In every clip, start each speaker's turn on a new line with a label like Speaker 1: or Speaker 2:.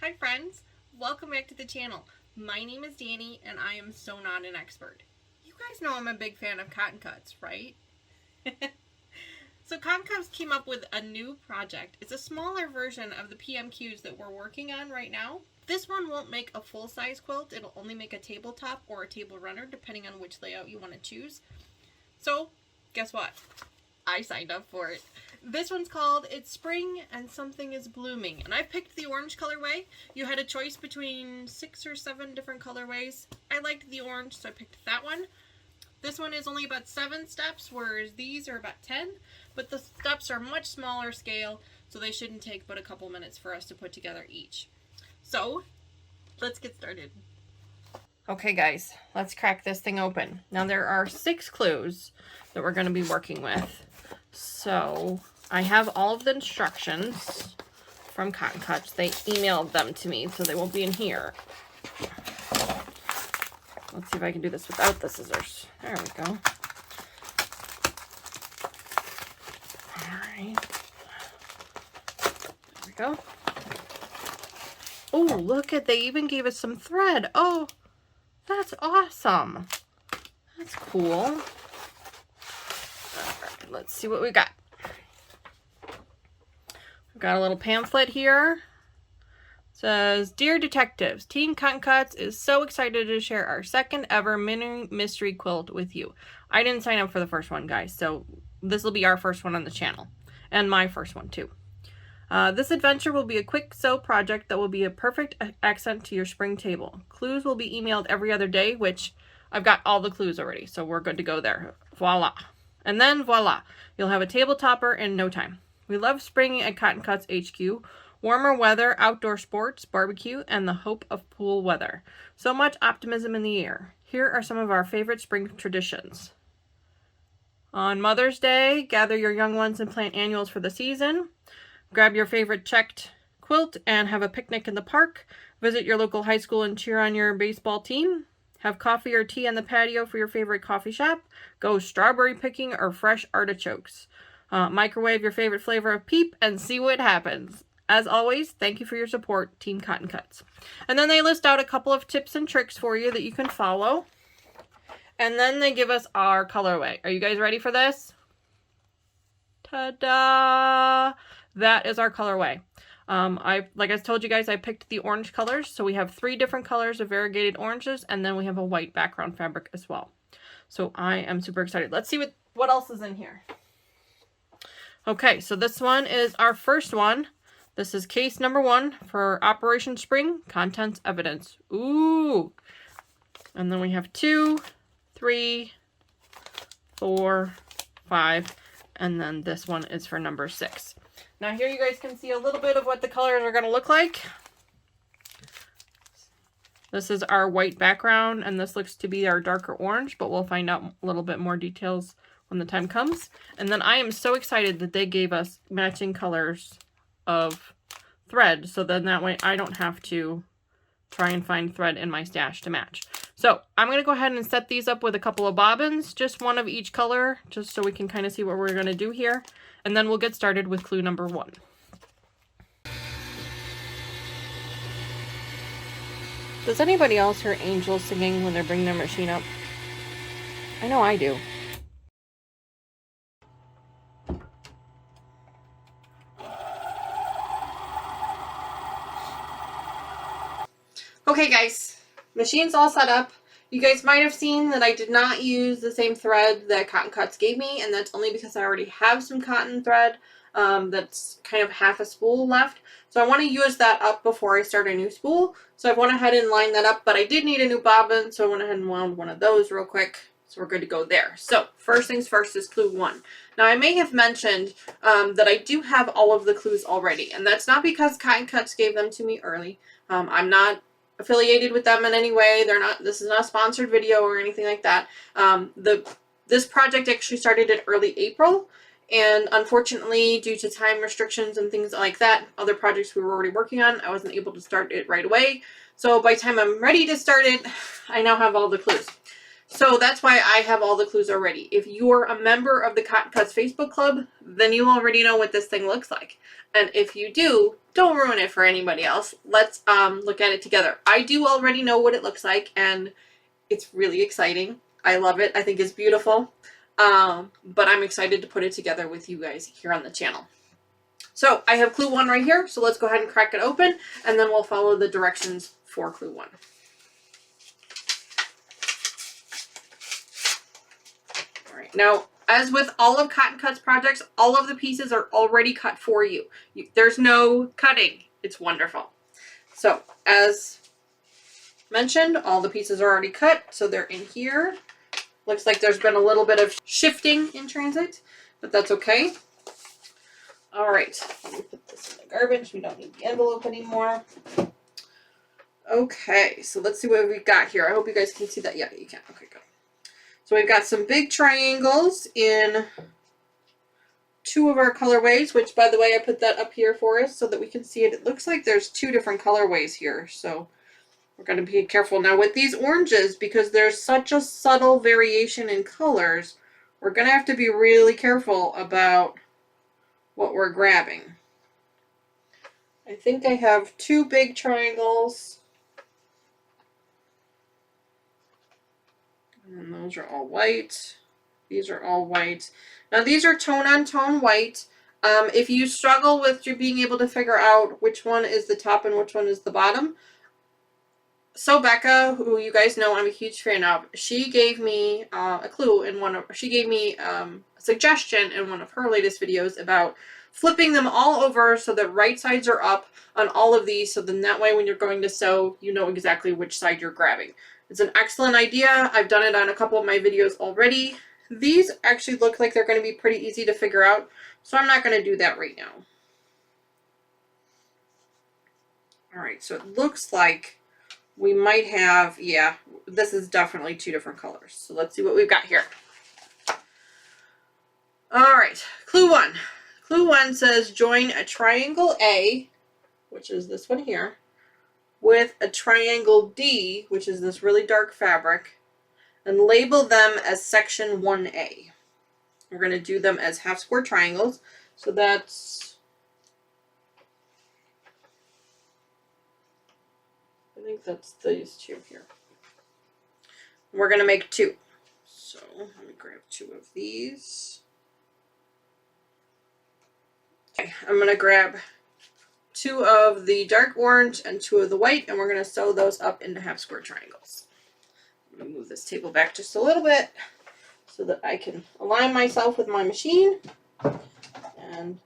Speaker 1: Hi friends, welcome back to the channel. My name is Danny and I am so not an expert. You guys know I'm a big fan of cotton cuts, right? So Cotton Cuts came up with a new project. It's a smaller version of the PMQs that we're working on right now. This one won't make a full-size quilt. It'll only make a tabletop or a table runner depending on which layout you want to choose. So guess what? I signed up for it. This one's called It's Spring and Something is Blooming. And I picked the orange colorway. You had a choice between 6 or 7 different colorways. I liked the orange, so I picked that one. This one is only about 7 steps, whereas these are about 10. But the steps are much smaller scale, so they shouldn't take but a couple minutes for us to put together each. So, let's get started. Okay guys, let's crack this thing open. Now there are 6 clues that we're going to be working with. So I have all of the instructions from Cotton Cuts. They emailed them to me, so they won't be in here. Let's see if I can do this without the scissors. There we go. Alright. There we go. Oh, look at, they even gave us some thread. Oh, that's awesome. That's cool. Alright, let's see what we got. We've got a little pamphlet here. It says, Dear Detectives, Team Cotton Cuts is so excited to share our second ever mini mystery quilt with you. I didn't sign up for the first one, guys, so this will be our first one on the channel. And my first one, too. This adventure will be a quick sew project that will be a perfect accent to your spring table. Clues will be emailed every other day, which I've got all the clues already, so we're good to go there. Voila. And then voila, you'll have a table topper in no time. We love spring at Cotton Cuts HQ. Warmer weather, outdoor sports, barbecue, and the hope of pool weather. So much optimism in the air. Here are some of our favorite spring traditions. On Mother's Day, gather your young ones and plant annuals for the season. Grab your favorite checked quilt and have a picnic in the park. Visit your local high school and cheer on your baseball team. Have coffee or tea on the patio for your favorite coffee shop. Go strawberry picking or fresh artichokes. Microwave your favorite flavor of Peep and see what happens. As always, thank you for your support, Team Cotton Cuts. And then they list out a couple of tips and tricks for you that you can follow. And then they give us our colorway. Are you guys ready for this? Ta-da! That is our colorway. Like I told you guys, I picked the orange colors. So we have 3 different colors of variegated oranges, and then we have a white background fabric as well. So I am super excited. Let's see what else is in here. Okay, so this one is our first one. This is case number 1 for Operation Spring, Contents Evidence. Ooh! And then we have 2, 3, 4, 5, and then this one is for number 6. Now here you guys can see a little bit of what the colors are going to look like. This is our white background, and this looks to be our darker orange, but we'll find out a little bit more details when the time comes. And then I am so excited that they gave us matching colors of thread, so then that way I don't have to try and find thread in my stash to match. So I'm going to go ahead and set these up with a couple of bobbins, just one of each color, just so we can kind of see what we're going to do here. And then we'll get started with clue number 1. Does anybody else hear angels singing when they're bringing their machine up? I know I do. Okay guys, machine's all set up. You guys might have seen that I did not use the same thread that Cotton Cuts gave me, and that's only because I already have some cotton thread that's kind of half a spool left. So I want to use that up before I start a new spool. So I went ahead and lined that up, but I did need a new bobbin, so I went ahead and wound one of those real quick. So we're good to go there. So first things first is clue 1. Now I may have mentioned that I do have all of the clues already, and that's not because Cotton Cuts gave them to me early. I'm not affiliated with them in any way. This is not a sponsored video or anything like that. This project actually started in early April, and unfortunately, due to time restrictions and things like that, other projects we were already working on, I wasn't able to start it right away. So by the time I'm ready to start it, I now have all the clues. So that's why I have all the clues already. If you're a member of the Cotton Cuts Facebook club, then you already know what this thing looks like. And if you do, don't ruin it for anybody else. Let's look at it together. I do already know what it looks like, and it's really exciting. I love it. I think it's beautiful. But I'm excited to put it together with you guys here on the channel. So I have clue 1 right here. So let's go ahead and crack it open, and then we'll follow the directions for clue 1. Now, as with all of Cotton Cuts projects, all of the pieces are already cut for you. There's no cutting. It's wonderful. So, as mentioned, all the pieces are already cut, so they're in here. Looks like there's been a little bit of shifting in transit, but that's okay. All right, let me put this in the garbage. We don't need the envelope anymore. Okay, so let's see what we've got here. I hope you guys can see that. Yeah, you can. Okay, good. So we've got some big triangles in 2 of our colorways, which, by the way, I put that up here for us so that we can see it. It looks like there's 2 different colorways here, so we're going to be careful. Now, with these oranges, because there's such a subtle variation in colors, we're going to have to be really careful about what we're grabbing. I think I have 2 big triangles. And those are all white. These are all white. Now these are tone-on-tone white. If you struggle with being able to figure out which one is the top and which one is the bottom, so Becca, who you guys know I'm a huge fan of, she gave me a clue in she gave me a suggestion in one of her latest videos about flipping them all over so the right sides are up on all of these, so then that way when you're going to sew, you know exactly which side you're grabbing. It's an excellent idea. I've done it on a couple of my videos already. These actually look like they're going to be pretty easy to figure out, so I'm not going to do that right now. Alright, so it looks like we might have, yeah, this is definitely 2 different colors. So let's see what we've got here. Alright, clue 1. Clue 1 says join a triangle A, which is this one here, with a triangle D, which is this really dark fabric, and label them as section 1A. We're going to do them as half square triangles. So that's, I think that's these 2 here. We're going to make 2. So let me grab 2 of these. Okay, I'm going to grab 2 of the dark orange and 2 of the white, and we're going to sew those up into half square triangles. I'm going to move this table back just a little bit so that I can align myself with my machine. And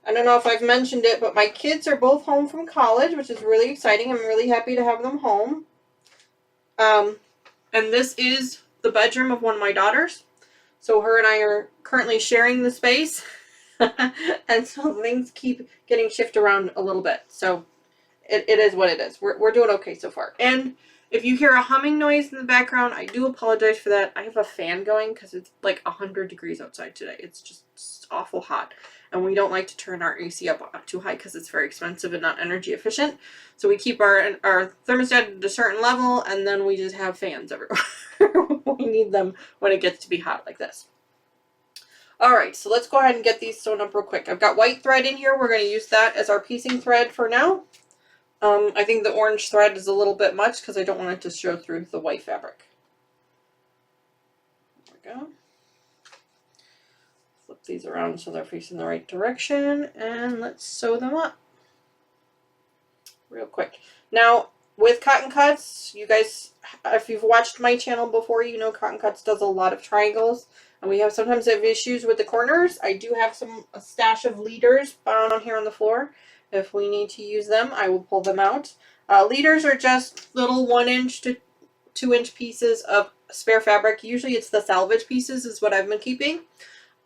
Speaker 1: I don't know if I've mentioned it, but my kids are both home from college, which is really exciting. I'm really happy to have them home. And this is the bedroom of one of my daughters. So her and I are currently sharing the space. And so things keep getting shifted around a little bit. So it is what it is. We're doing okay so far. And if you hear a humming noise in the background, I do apologize for that. I have a fan going because it's like 100 degrees outside today. It's just awful hot. And we don't like to turn our AC up too high because it's very expensive and not energy efficient. So we keep our thermostat at a certain level, and then we just have fans everywhere. We need them when it gets to be hot like this. Alright, so let's go ahead and get these sewn up real quick. I've got white thread in here. We're going to use that as our piecing thread for now. I think the orange thread is a little bit much because I don't want it to show through the white fabric. There we go. Flip these around so they're facing the right direction, and let's sew them up real quick. Now, with Cotton Cuts, you guys, if you've watched my channel before, you know Cotton Cuts does a lot of triangles. And we sometimes have issues with the corners. I do have a stash of leaders on here on the floor. If we need to use them, I will pull them out. Leaders are just little 1-inch to 2-inch pieces of spare fabric. Usually it's the salvage pieces is what I've been keeping.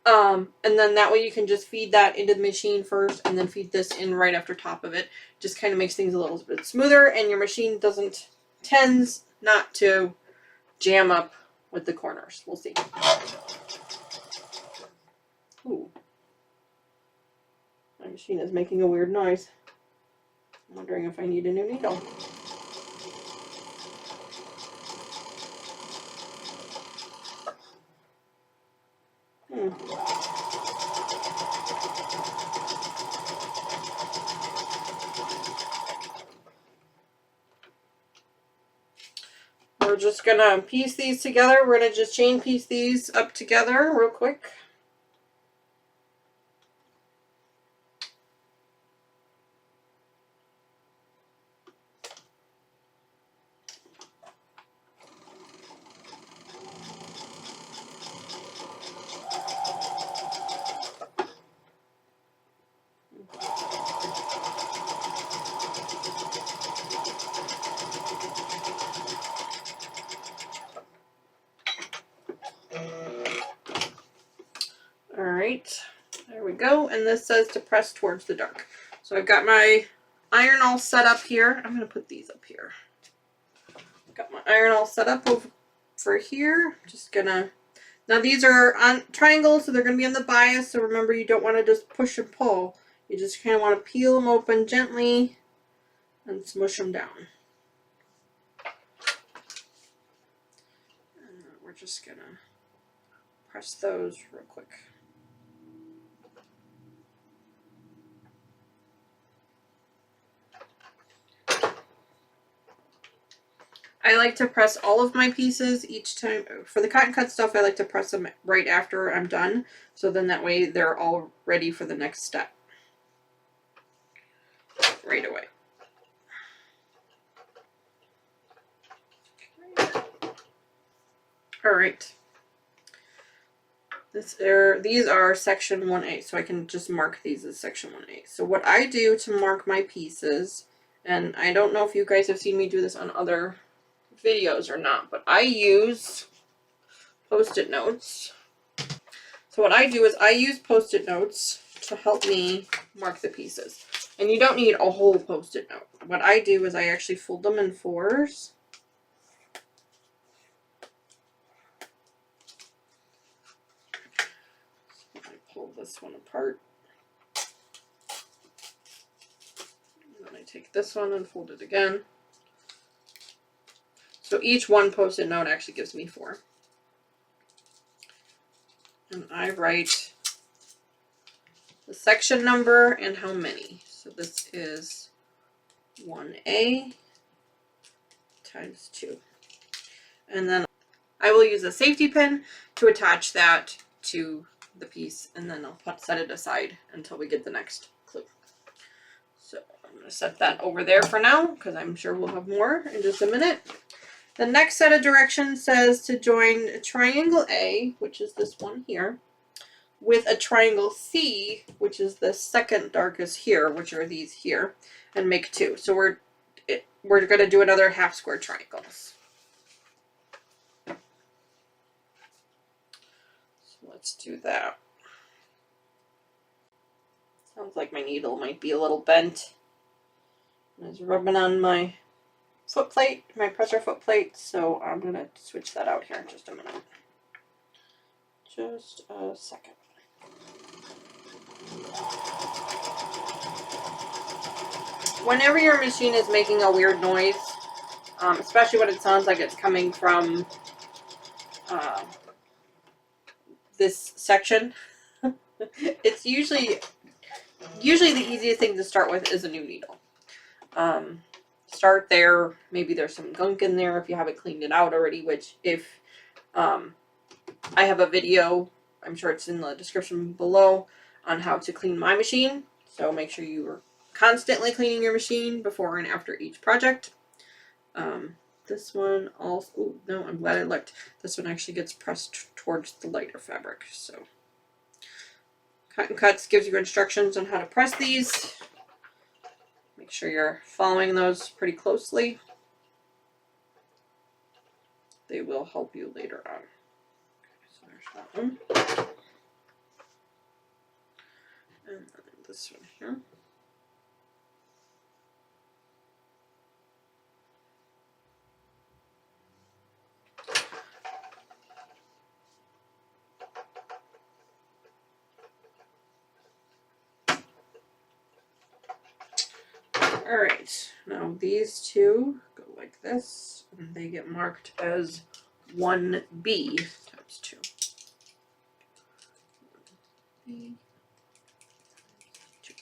Speaker 1: And then that way you can just feed that into the machine first and then feed this in right after top of it. Just kind of makes things a little bit smoother, and your machine tends not to jam up with the corners. We'll see. Ooh. My machine is making a weird noise. I'm wondering if I need a new needle. we're just gonna piece these together. We're gonna just chain piece these up together real quick. Alright, there we go. And this says to press towards the dark. So I've got my iron all set up here. I'm going to put these up here. Got my iron all set up over here. Just going to... Now these are on triangles, so they're going to be on the bias. So remember, you don't want to just push and pull. You just kind of want to peel them open gently and smush them down. And we're just going to press those real quick. I like to press all of my pieces each time. For the cotton cut stuff, I like to press them right after I'm done. So then that way they're all ready for the next step. Right away. Alright. These are section 1A, so I can just mark these as section 1A. So what I do to mark my pieces, and I don't know if you guys have seen me do this on other videos or not, but I use Post-it notes. So what I do is I use Post-it notes to help me mark the pieces. And you don't need a whole Post-it note. What I do is I actually fold them in 4s. So I pull this one apart. And then I take this one and fold it again. So each one Post-it note actually gives me 4. And I write the section number and how many. So this is 1A times 2. And then I will use a safety pin to attach that to the piece, and then I'll set it aside until we get the next clue. So I'm going to set that over there for now, because I'm sure we'll have more in just a minute. The next set of directions says to join a triangle A, which is this one here, with a triangle C, which is the second darkest here, which are these here, and make 2. So we're going to do another half square triangles. So let's do that. Sounds like my needle might be a little bent. I was rubbing on my foot plate, my presser foot plate, so I'm going to switch that out here in just a minute. Just a second. Whenever your machine is making a weird noise, especially when it sounds like it's coming from this section, it's usually the easiest thing to start with is a new needle. Start there. Maybe there's some gunk in there if you haven't cleaned it out already, which if I have a video, I'm sure it's in the description below, on how to clean my machine. So make sure you are constantly cleaning your machine before and after each project. This one also, oh no, I'm glad I looked. This one actually gets pressed towards the lighter fabric. So Cotton Cuts gives you instructions on how to press these. Make sure you're following those pretty closely. They will help you later on. Okay, so there's that one. And then this one here. Alright, now these two go like this, and they get marked as 1B times 2. 1B, 2.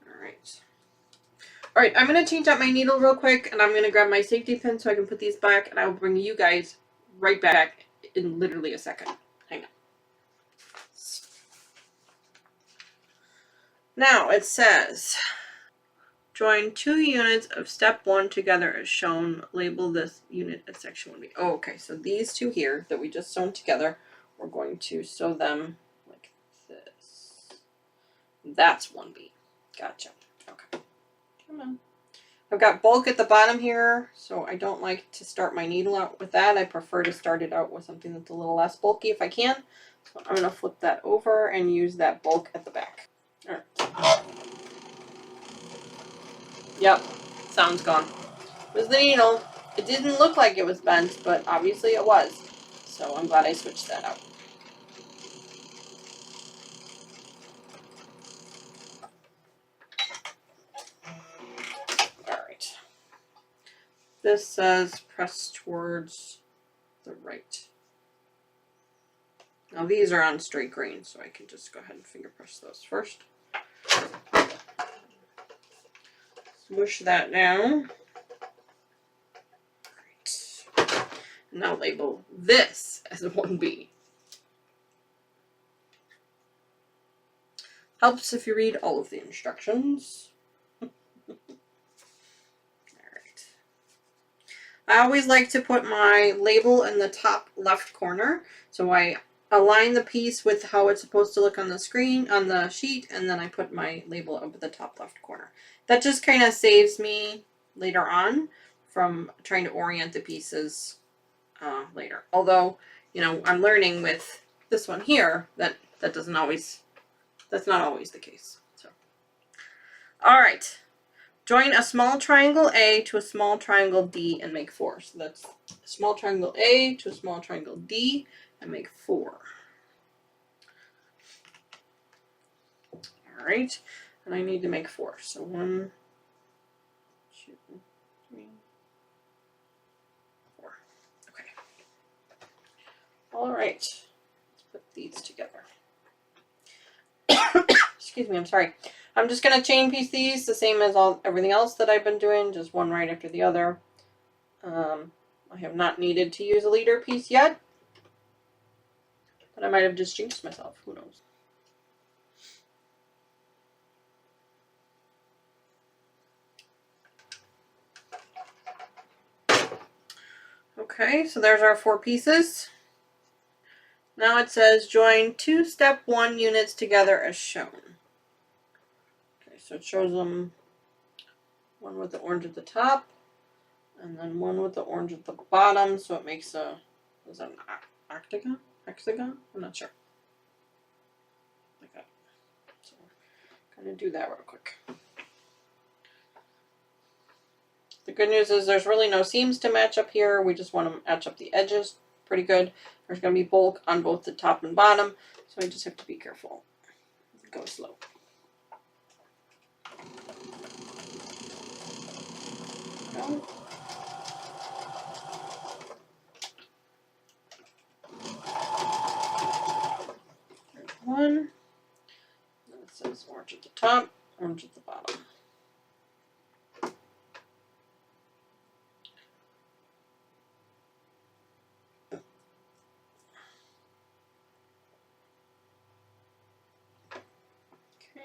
Speaker 1: Alright. Alright, I'm going to change out my needle real quick, and I'm going to grab my safety pin so I can put these back, and I will bring you guys right back in literally a second. Hang on. Now it says, join 2 units of step 1 together as shown. Label this unit as section 1B. Oh, okay, so these 2 here that we just sewn together, we're going to sew them like this. That's 1B. Gotcha. Okay. Come on. I've got bulk at the bottom here, so I don't like to start my needle out with that. I prefer to start it out with something that's a little less bulky if I can. So I'm going to flip that over and use that bulk at the back. All right. Yep, sound's gone. It was the needle. It didn't look like it was bent, but obviously it was. So I'm glad I switched that out. Alright. This says press towards the right. Now these are on straight grain, so I can just go ahead and finger press those first. Smoosh that down. Right. Now label this as a 1B. Helps if you read all of the instructions. Alright. I always like to put my label in the top left corner, so I align the piece with how it's supposed to look on the screen, on the sheet, and then I put my label up at the top left corner. That just kind of saves me later on from trying to orient the pieces later. Although, you know, I'm learning with this one here that that's not always the case. So, all right. Join a small triangle A to a small triangle D and make 4. So that's a small triangle A to a small triangle D and make 4. All right, and I need to make 4. So 1, 2, 3, 4. Okay. All right, let's put these together. Excuse me, I'm sorry. I'm just going to chain piece these the same as everything else that I've been doing, just one right after the other. I have not needed to use a leader piece yet, but I might have just jinxed myself. Who knows? Okay, so there's our 4 pieces. Now it says join 2 step 1 units together as shown. Okay, so it shows them one with the orange at the top, and then one with the orange at the bottom, so it makes a, is that an octagon? Hexagon? I'm not sure. Like that. So I'm going to do that real quick. The good news is there's really no seams to match up here. We just want to match up the edges pretty good. There's going to be bulk on both the top and bottom, so I just have to be careful. Go slow. Go. There's one. Then it says orange at the top, orange at the bottom.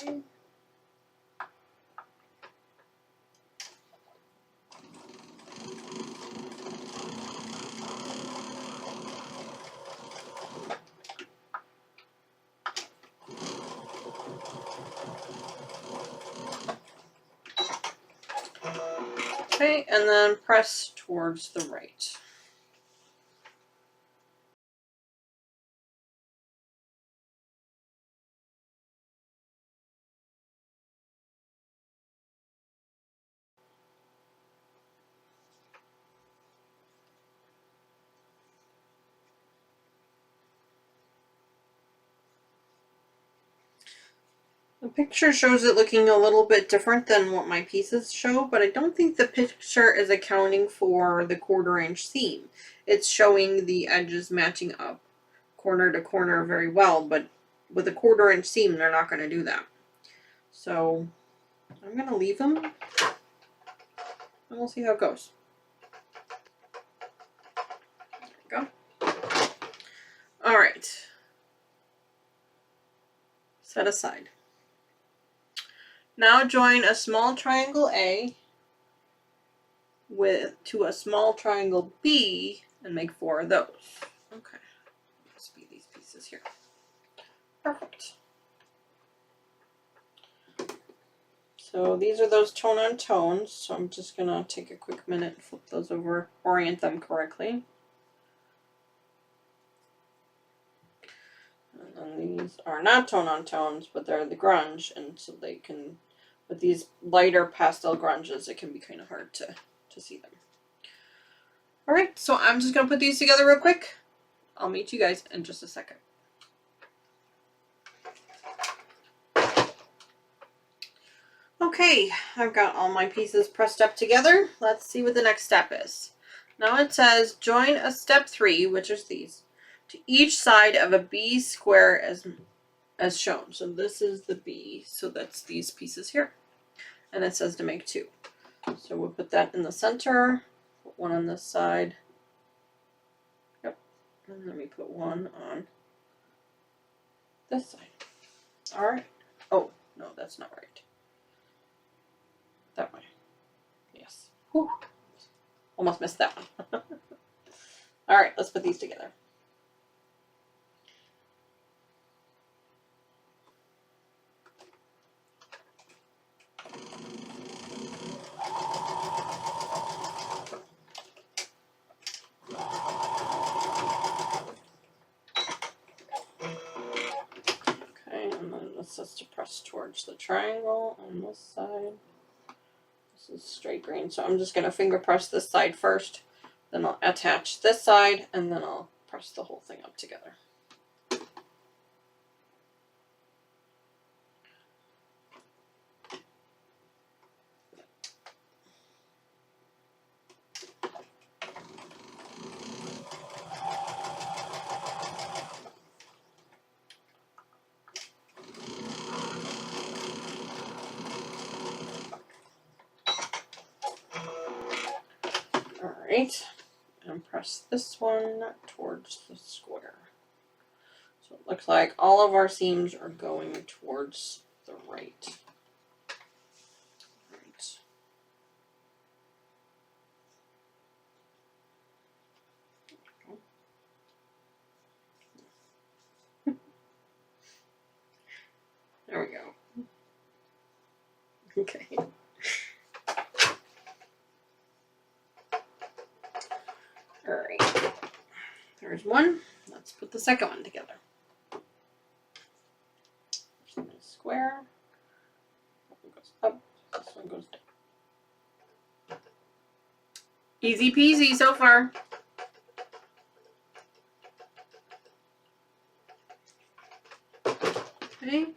Speaker 1: Okay. Okay, and then press towards the right. The picture shows it looking a little bit different than what my pieces show, but I don't think the picture is accounting for the 1/4 inch seam. It's showing the edges matching up corner to corner very well, but with a 1/4 inch seam, they're not going to do that. So I'm going to leave them and we'll see how it goes. There we go. All right. Set aside. Now join a small triangle A to a small triangle B and make 4 of those. Okay. Let's be these pieces here. Perfect. So these are those tone on tones. So I'm just going to take a quick minute and flip those over, orient them correctly. And then these are not tone on tones, but they're the grunge. And so they can, with these lighter pastel grunges, it can be kind of hard to see them. All right, so I'm just going to put these together real quick. I'll meet you guys in just a second. Okay, I've got all my pieces pressed up together. Let's see what the next step is. Now it says join a step 3, which is these, to each side of a B square as shown. So this is the B, so that's these pieces here. And it says to make 2. So we'll put that in the center, put one on this side. Yep, and let me put one on this side. All right. Oh, no, that's not right. That way. Yes. Whew. Almost missed that one. All right, let's put these together. Okay, and then this is to press towards the triangle on this side. This is straight green, so I'm just going to finger press this side first, then I'll attach this side, and then I'll press the whole thing up together. Alright, and press this one towards the square. So it looks like all of our seams are going towards the right. There we go. Okay. Alright. There's one. Let's put the second one together. This one is square. That one goes up. This one goes down. Easy peasy so far. Okay.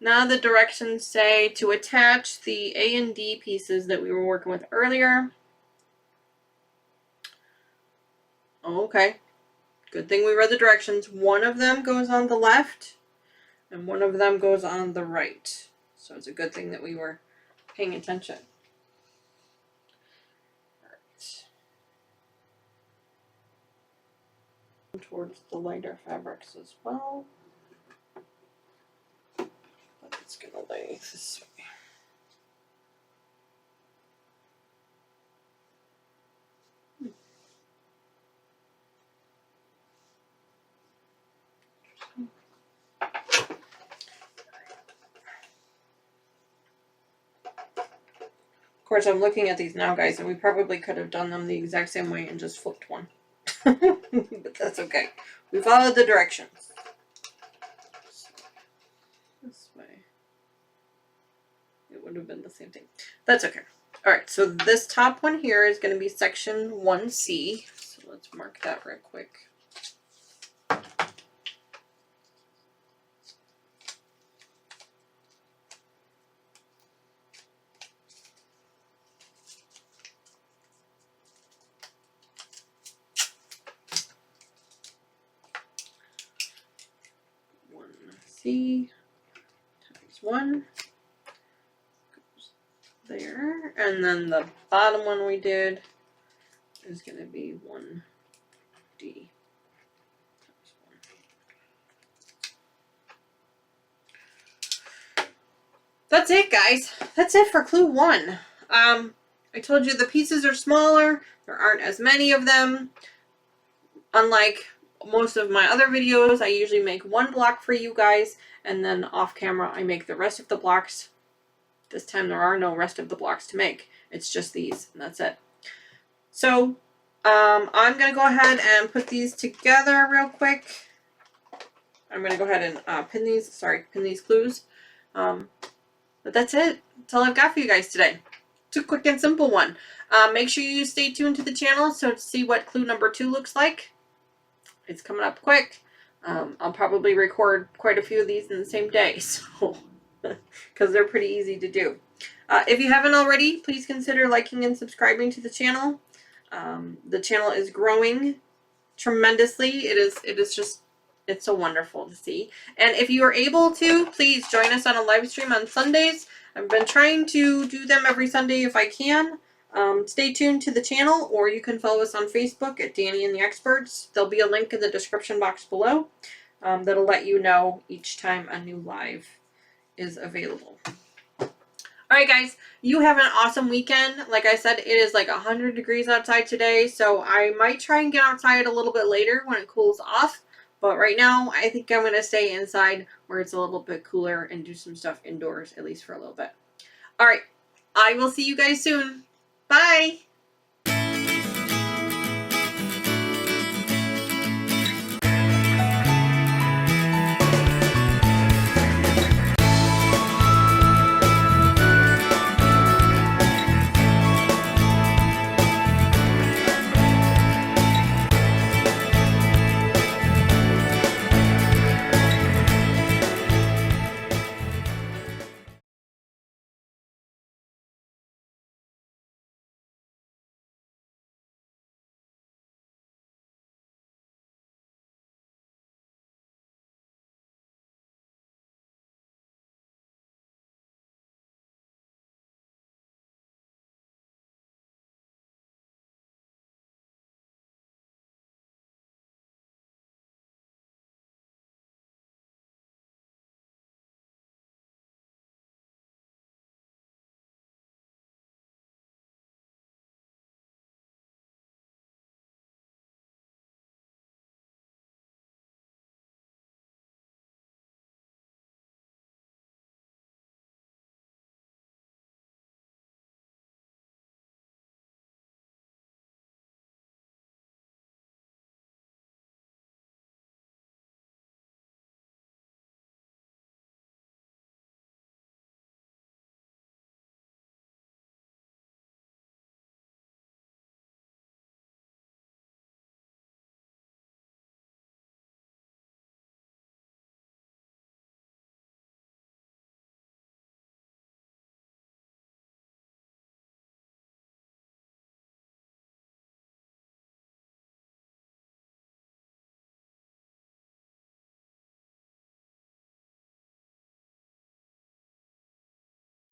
Speaker 1: Now the directions say to attach the A and D pieces that we were working with earlier. Okay. Good thing we read the directions. One of them goes on the left and one of them goes on the right. So it's a good thing that we were paying attention. All right. Towards the lighter fabrics as well. But it's going to lay this way. Of course, I'm looking at these now, guys, and we probably could have done them the exact same way and just flipped one. But that's okay. We followed the directions. This way. It would have been the same thing. That's okay. Alright, so this top one here is going to be section 1C. So let's mark that real quick. C times 1 goes there, and then the bottom one we did is going to be 1D. That's it, guys. That's it for clue 1. I told you the pieces are smaller. There aren't as many of them. Unlike most of my other videos, I usually make one block for you guys, and then off camera I make the rest of the blocks. This time there are no rest of the blocks to make. It's just these, and that's it. So, I'm going to go ahead and put these together real quick. I'm going to go ahead and pin these clues. But that's it. That's all I've got for you guys today. It's a quick and simple one. Make sure you stay tuned to the channel to see what clue number 2 looks like. It's coming up quick. I'll probably record quite a few of these in the same day, so because they're pretty easy to do. If you haven't already, please consider liking and subscribing to the channel. The channel is growing tremendously. It's so wonderful to see. And if you are able to, please join us on a live stream on Sundays. I've been trying to do them every Sunday if I can. Stay tuned to the channel, or you can follow us on Facebook at Danny and the Experts. There'll be a link in the description box below that'll let you know each time a new live is available. Alright guys, you have an awesome weekend. Like I said, it is like 100 degrees outside today, so I might try and get outside a little bit later when it cools off. But right now, I think I'm going to stay inside where it's a little bit cooler and do some stuff indoors, at least for a little bit. Alright, I will see you guys soon. Bye!